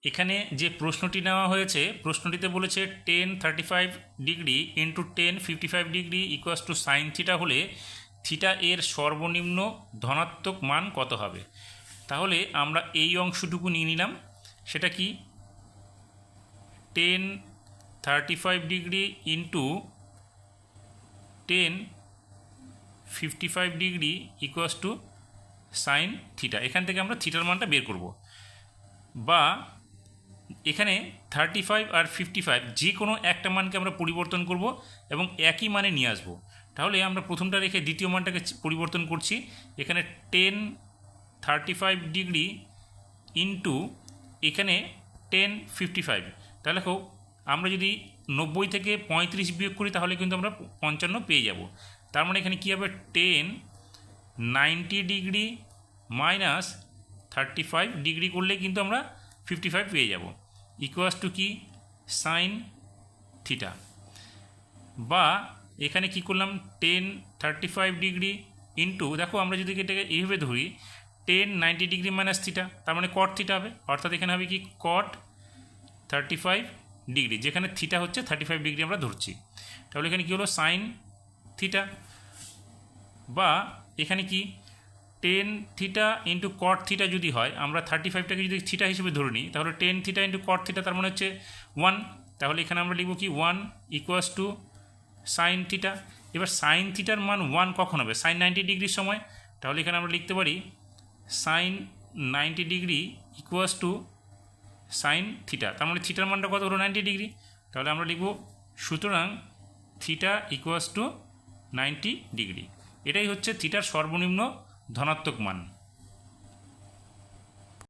এখানে যে প্রশ্নটি নেওয়া হয়েছে, প্রশ্নটিতে বলেছে ten 35 degree into ten 55 degree equals to sine theta হলে থিটা এর সর্বনিম্ন ধনাত্মক মান কত হবে। তাহলে আমরা এই অংশটুকু নিয়ে নিলাম, সেটা কি ten 35 degree into ten 55 degree equals to sine theta. এখান থেকে আমরা থিটার মানটা বের করব, বা এখানে 35 আর 55 যে কোনো একটা মানকে আমরা পরিবর্তন করব এবং একই মানে নিয়ে আসবো। তাহলে আমরা প্রথমটা রেখে দ্বিতীয় মানটাকে পরিবর্তন করছি। এখানে টেন 35 ডিগ্রি ইন্টু এখানে টেন 55, তাহলে দেখো আমরা যদি 90 থেকে 35 বিয়োগ করি তাহলে কিন্তু আমরা 55 পেয়ে যাব। তার মানে এখানে কী হবে, টেন 90 ডিগ্রি মাইনাস 35 ডিগ্রি করলে কিন্তু আমরা 55 পেয়ে যাব, ইকুয়াস টু কি সাইন থিটা। বা এখানে কি করলাম, টেন 35 ডিগ্রি ইন্টু, দেখো আমরা যদি এটাকে এইভাবে ধরি, টেন 90 ডিগ্রি মাইনাস থিটা, তার মানে কট থিটা হবে, অর্থাৎ এখানে হবে কি কট 35 ডিগ্রি, যেখানে থিটা হচ্ছে 35 ডিগ্রি আমরা ধরছি। তাহলে এখানে কী হলো সাইন থিটা। বা এখানে কি tan theta into cot theta যদি হয়, আমরা 35টাকে যদি থিটা হিসেবে ধরে নিই, তাহলে tan theta into cot theta তার মানে হচ্ছে 1। তাহলে এখানে আমরা লিখব কি 1 ইকুয়াস টু সাইন থিটা। এবার সাইন থিটার মান 1 কখন হবে, সাইন 90 ডিগ্রির সময়। তাহলে এখানে আমরা লিখতে পারি sine 90 degree equals to sine theta, তার মানে থিটার মানটা কত হলো 90 ডিগ্রি। তাহলে আমরা লিখব সুতরাং থিটা ইকুয়াস টু 90 ডিগ্রি। এটাই হচ্ছে থিটার সর্বনিম্ন ধনাত্মক মান।